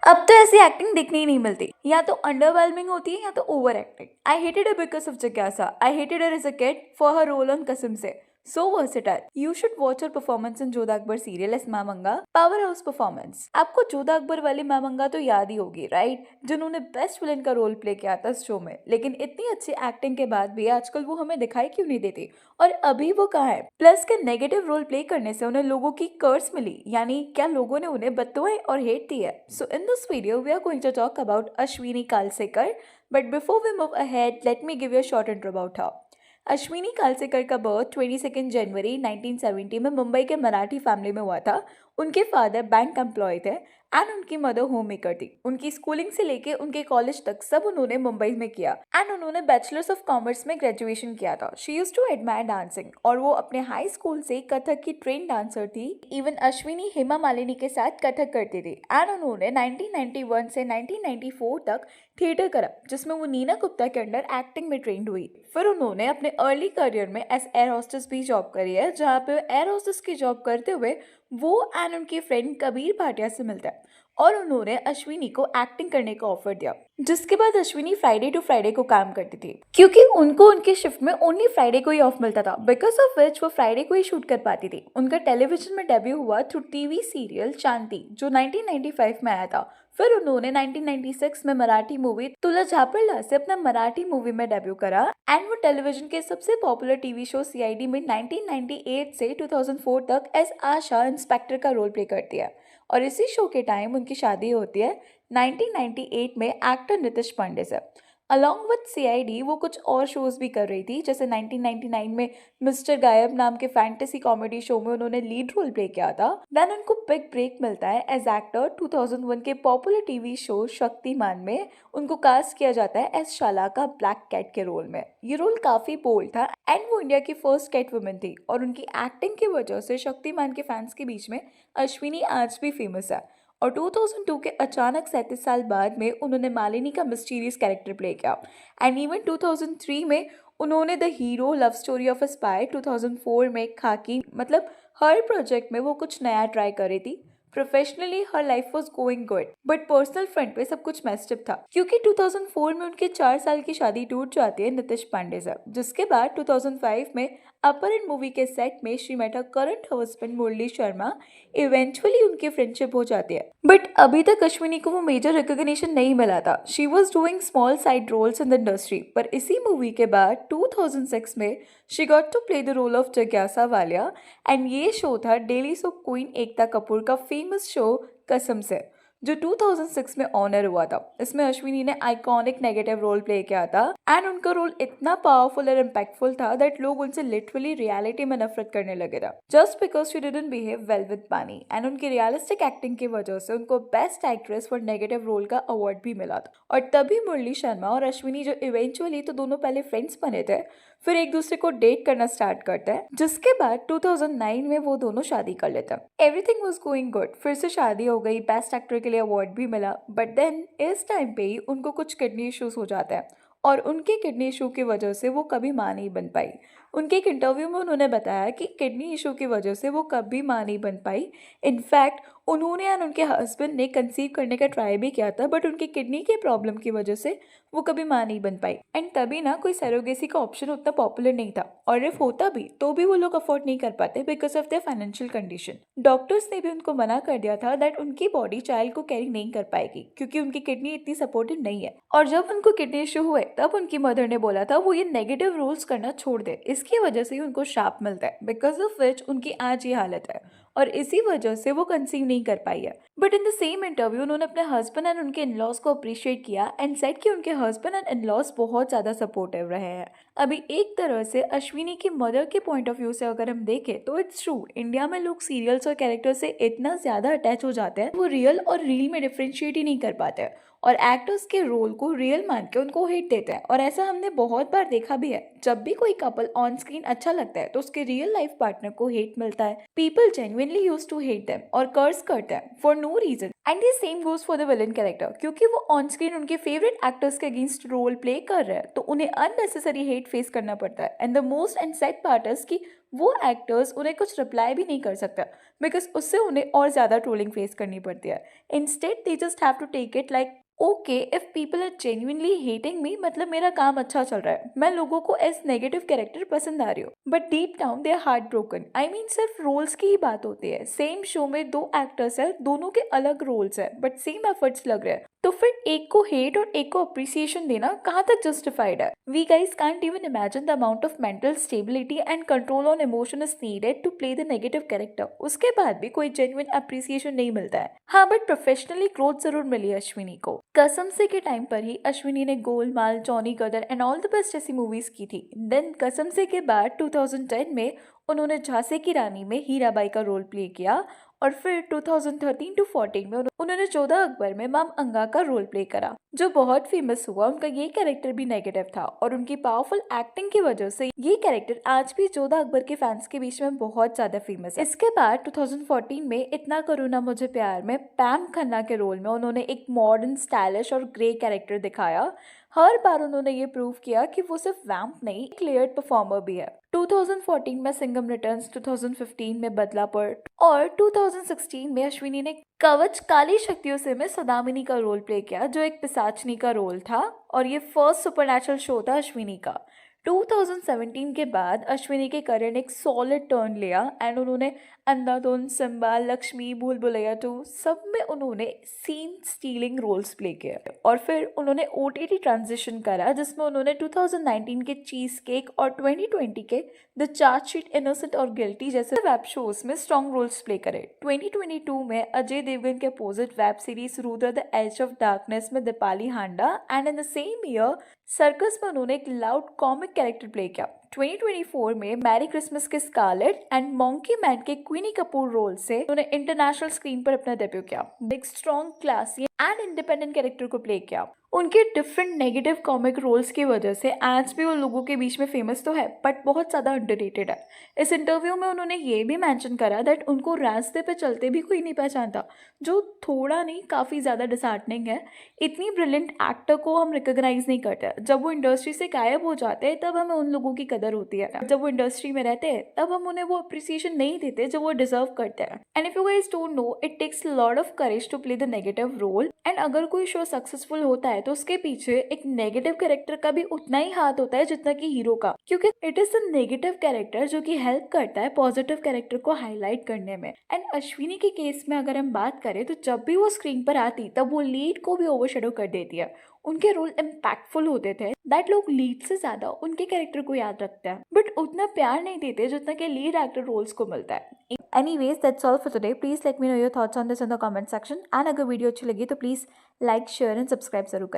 अब तो ऐसी एक्टिंग दिखने ही नहीं मिलती, या तो अंडरवेलमिंग होती है या तो over acting. I hated her because of जिज्ञासा। I hated her as a kid for her role on Kasam Se. So versatile. You should watch her performance in Jodha Akbar serial as Maham Anga. Power house performance. आपको जोधा अकबर वाली मामंगा तो याद ही होगी, राइट? जिन्होंने best villain का role play किया था इस शो में। लेकिन इतनी अच्छी एक्टिंग के बाद भी आजकल वो हमें दिखाई क्यों नहीं देती, और अभी वो कहाँ है? प्लस के नेगेटिव रोल प्ले करने से उन्हें लोगों की कर्स मिली, यानी क्या लोगों ने उन्हें बददुआएं और हेट दी है। So in this video we are going to talk about Ashwini Kalsekar, but before we move ahead let me give you a short intro about her. Ashwini Kalsekar का बर्थ 22 जनवरी 1970 में मुंबई के मराठी फैमिली में हुआ था। उनके फादर बैंक एम्प्लॉय थे एंड उनकी मदर होम मेकर थी। उनकी स्कूलिंग से लेके उनके कॉलेज तक सब उन्होंने मुंबई में किया एंड उन्होंने बैचलर्स ऑफ कॉमर्स में ग्रेजुएशन किया था। She used to admire dancing और वो अपने हाई स्कूल से कथक की ट्रेन डांसर थी। इवन अश्विनी हेमा मालिनी के साथ कथक करती थी एंड उन्होंने 1991 से 1994 तक थिएटर करा, जिसमें वो नीना गुप्ता के अंडर एक्टिंग में ट्रेंड हुई। फिर उन्होंने अपने अर्ली करियर में एज एयर होस्टेस भी जॉब करी है, जहाँ पे एयर होस्टेस की जॉब करते हुए वो एंड उनके फ्रेंड कबीर भाटिया से मिलता है और उन्होंने अश्विनी को एक्टिंग करने का ऑफर दिया, जिसके बाद अश्विनी फ्राइडे टू फ्राइडे को काम करती थी, क्योंकि उनको उनके शिफ्ट में ओनली फ्राइडे को ही ऑफ मिलता था। बिकॉज ऑफ विच वो फ्राइडे को ही शूट कर पाती थी। उनका टेलीविजन में डेब्यू हुआ थ्रू टीवी सीरियल शांति, जो 1995 में आया था। फिर उन्होंने 1996 में मराठी मूवी तुला झापड़ला से अपना मराठी मूवी में डेब्यू करा एंड वो टेलीविजन के सबसे पॉपुलर टीवी शो सीआईडी में 1998 से 2004 तक एज आशा इंस्पेक्टर का रोल प्ले करती है। और इसी शो के टाइम उनकी शादी होती है 1998 में एक्टर नितिश पांडे से। अलॉन्ग विद सीआईडी वो कुछ और शोज भी कर रही थी, जैसे 1999 में मिस्टर गायब नाम के फैंटेसी कॉमेडी शो में उन्होंने लीड रोल प्ले किया था। देन उनको बिग ब्रेक मिलता है एज एक्टर 2001 के पॉपुलर टीवी शो शक्तिमान में उनको कास्ट किया जाता है एज शाला का ब्लैक कैट के रोल में। ये रोल काफी बोल्ड था एंड वो इंडिया की फर्स्ट कैट वुमेन थी, और उनकी एक्टिंग की वजह से शक्तिमान के फैंस के बीच में अश्विनी आज भी फेमस है। और 2002 के अचानक 37 साल बाद में उन्होंने मालिनी का मिस्टीरियस कैरेक्टर प्ले किया एंड इवन 2003 में उन्होंने the hero love story of a spy, 2004 में खाकी, मतलब हर प्रोजेक्ट में वो कुछ नया ट्राई कर रही थी। Professionally her life was going good, but personal front पे सब कुछ मेस्ड अप था, क्योंकि 2004 में उनके 4 साल की शादी टूट जाती है नितिश पांडे से, जिसके बाद 2005 में अपहरण मूवी के सेट में she met her current husband Murali Sharma. Eventually उनकी फ्रेंडशिप हो जाती है, बट अभी तक अश्विनी को वो मेजर रिकॉग्निशन नहीं मिला था। She was doing small side roles in the industry, पर इसी मूवी के बाद 2006 में she got to play the role of जिज्ञासा वालिया एंड ये शो था daily soap queen Ekta Kapoor का फेमस शो कसम से, जो 2006 में ऑनर हुआ था। इसमें अश्विनी ने आइकॉनिक नेगेटिव रोल प्ले किया था एंड उनका रोल इतना पावरफुल और इम्पैक्टफुल था दैट लोग उनसे लिटरली रियलिटी में नफरत करने लगे था, just because she didn't behave well with pani. And उनकी रियलिस्टिक एक्टिंग की वजह से उनको best actress for negative role का अवार्ड भी मिला था। और तभी मुरली शर्मा और अश्विनी, जो इवेंचुअली तो दोनों पहले फ्रेंड्स बने थे, फिर एक दूसरे को डेट करना स्टार्ट करते हैं, जिसके बाद 2009 में वो दोनों शादी कर लेते हैं। एवरीथिंग वाज गोइंग गुड, फिर से शादी हो गई, बेस्ट एक्टर के लिए अवार्ड भी मिला, बट देन इस टाइम पे ही उनको कुछ किडनी इश्यूज हो जाते हैं और उनके किडनी इशू की वजह से वो कभी मां नहीं बन पाई। उनके एक इंटरव्यू में उन्होंने बताया कि किडनी इशू की वजह से वो कभी मां नहीं बन पाई। इनफैक्ट उन्होंने और उनके हस्बैंड ने कंसीव करने का ट्राई भी किया था, बट उनकी किडनी के प्रॉब्लम की वजह से वो कभी मां नहीं बन पाई। एंड तभी ना कोई सरोगेसी का ऑप्शन उतना पॉपुलर नहीं था, और इफ होता भी तो भी वो लोग अफोर्ड नहीं कर पाते because of their financial condition. Doctors ने भी उनको मना कर दिया था दैट उनकी बॉडी चाइल्ड को कैरी नहीं कर पाएगी, क्योंकि उनकी किडनी इतनी सपोर्टिव नहीं है। और जब उनको किडनी इशू हुए तब उनकी मदर ने बोला था वो ये नेगेटिव रोल्स करना छोड़ दे, इसकी वजह से ही उनको शाप मिलता है, बिकॉज ऑफ विच उनकी आज ये हालत है, और इसी वजह से वो कंसीव नहीं कर पाई है। But in the same interview उन्होंने अपने हस्बैंड एंड उनके इन-लॉज को अप्रिशिएट किया एंड सेड कि उनके हस्बैंड एंड इन-लॉज बहुत ज़्यादा सपोर्टिव रहे हैं। अभी एक तरह से अश्विनी की मदर के पॉइंट ऑफ व्यू से अगर हम देखें तो इट्स ट्रू, इंडिया में लोग सीरियल्स और कैरेक्टर से इतना ज़्यादा अटैच हो जाते हैं वो रियल और रील में डिफ्रेंशिएट ही नहीं कर पाते हैं, और एक्टर्स के रोल को रियल मान के उनको हिट देते हैं। और ऐसा हमने बहुत बार देखा भी है, जब भी कोई कपल ऑन स्क्रीन अच्छा लगता है तो उसके रियल लाइफ पार्टनर को हेट मिलता है। People genuinely use to hate them और कर्स करते हैं for no reason, and the same goes for the villain character, क्योंकि वो ऑन स्क्रीन उनके फेवरेट एक्टर्स के अगेंस्ट रोल प्ले कर रहे हैं तो उन्हें अननेसेसरी हेट फेस करना पड़ता है। And the most and sad part is कि वो एक्टर्स उन्हें कुछ रिप्लाई भी नहीं कर सकता, बिकॉज उससे उन्हें और ज़्यादा ट्रोलिंग फेस करनी पड़ती है। Instead they just have to take it like okay, if people are genuinely hating me, मतलब मेरा काम अच्छा चल रहा है, मैं लोगों को एज नेगेटिव कैरेक्टर पसंद आ रही हूँ, but deep down they are heart broken. I mean सिर्फ रोल्स की ही बात होती है। सेम शो में दो एक्टर्स है, दोनों के अलग रोल्स है, बट सेम एफर्ट्स लग रहे हैं, तो फिर एक को हेट और एक को अप्रिसिएशन देना कहाँ तक जस्टिफाइड है? We guys can't even imagine the amount of mental stability and control on emotion is needed to play the negative character. उसके बाद भी कोई जेन्युइन अप्रिसिएशन नहीं मिलता है। हाँ, बट प्रोफेशनली ग्रोथ जरूर मिली अश्विनी को। कसम से के टाइम पर ही अश्विनी ने Golmaal, Johnny Gaddar and all the best जैसी मूवीज की थी। देन कसम से के बाद 2010 में उन्होंने झांसी की रानी में हीराबाई का रोल प्ले किया, और फिर 2013 टू 14 में उन्होंने जोधा अकबर में माम अंगा का रोल प्ले करा, जो बहुत फेमस हुआ। उनका ये कैरेक्टर भी नेगेटिव था, और उनकी पावरफुल एक्टिंग की वजह से ये कैरेक्टर आज भी जोधा अकबर के फैंस के बीच में बहुत ज्यादा फेमस है। इसके बाद 2014 में इतना करो ना मुझे प्यार में पैम खन्ना के रोल में उन्होंने एक मॉडर्न, स्टाइलिश और ग्रे कैरेक्टर दिखाया। हर बार उन्होंने ये प्रूव किया कि वो सिर्फ वैम्प नहीं, एक लेयर्ड परफॉर्मर भी है। 2014 में सिंघम रिटर्न्स, 2015 में बदलापुर और 2016 में अश्विनी ने कवच काली शक्तियों से में सदामिनी का रोल प्ले किया, जो एक पिशाचनी का रोल था, और ये फर्स्ट सुपरनैचुरल शो था अश्विनी का। 2017 के बाद अश्विनी के करियर ने एक सॉलिड टर्न लिया, एंड उन्होंने अंधाधुन, सिम्बा, लक्ष्मी, भूल भुलैया 2 सब में उन्होंने सीन स्टीलिंग रोल्स प्ले किए, और फिर उन्होंने ओटीटी ट्रांजिशन करा, जिसमें उन्होंने 2019 के चीज केक और 2020 के द चार्जशीट, इनोसेंट और गिल्टी जैसे वेब शोज में स्ट्रॉन्ग रोल्स प्ले करे। 2022 में अजय देवगन के opposite web series Rudra the edge of darkness में Deepali Handa, and in the same year circus में उन्होंने एक लाउड कॉमिक कैरेक्टर प्ले किया। 2024 में मैरी क्रिसमस के स्कारलेट एंड मॉन्की मैन के क्वीनी कपूर रोल से उन्होंने इंटरनेशनल स्क्रीन पर अपना डेब्यू किया। एक strong, classy and independent character को प्ले किया। उनके डिफरेंट नेगेटिव कॉमिक रोल्स की वजह से आज भी वो लोगों के बीच में फेमस तो है, बट बहुत ज़्यादा अंडररेटेड है। इस इंटरव्यू में उन्होंने ये भी मेंशन करा दैट उनको रास्ते पे चलते भी कोई नहीं पहचानता, जो थोड़ा नहीं काफ़ी ज़्यादा डिसहार्टनिंग है। इतनी ब्रिलियंट एक्टर को हम रिकॉग्नाइज नहीं करते। जब वो इंडस्ट्री से गायब हो जाते हैं तब हमें उन लोगों की कदर होती है। जब वो इंडस्ट्री में रहते हैं तब हम उन्हें वो अप्रिसिएशन नहीं देते जो वो डिजर्व करते हैं। And if you guys don't know, it takes lot of courage to play the negative role. And अगर कोई शो सक्सेसफुल होता है तो उसके पीछे एक नेगेटिव कैरेक्टर का भी उतना ही हाथ होता है जितना कि हीरो का, क्योंकि it is the negative character जो कि हेल्प करता है पॉजिटिव कैरेक्टर को हाईलाइट करने में। एंड अश्विनी के केस में अगर हम बात करें तो जब भी वो स्क्रीन पर आती तब वो लीड को भी ओवरशैडो कर देती है। उनके रोल इम्पैक्टफुल होते थे दैट लोग लीड से ज्यादा उनके कैरेक्टर को याद रखते हैं, बट उतना प्यार नहीं देते जितना कि लीड एक्टर रोल्स को मिलता है। Anyways, that's all for today. Please let me know your thoughts on this in the comment section. And अगर वीडियो अच्छी लगी तो please like, share and subscribe जरूर करें।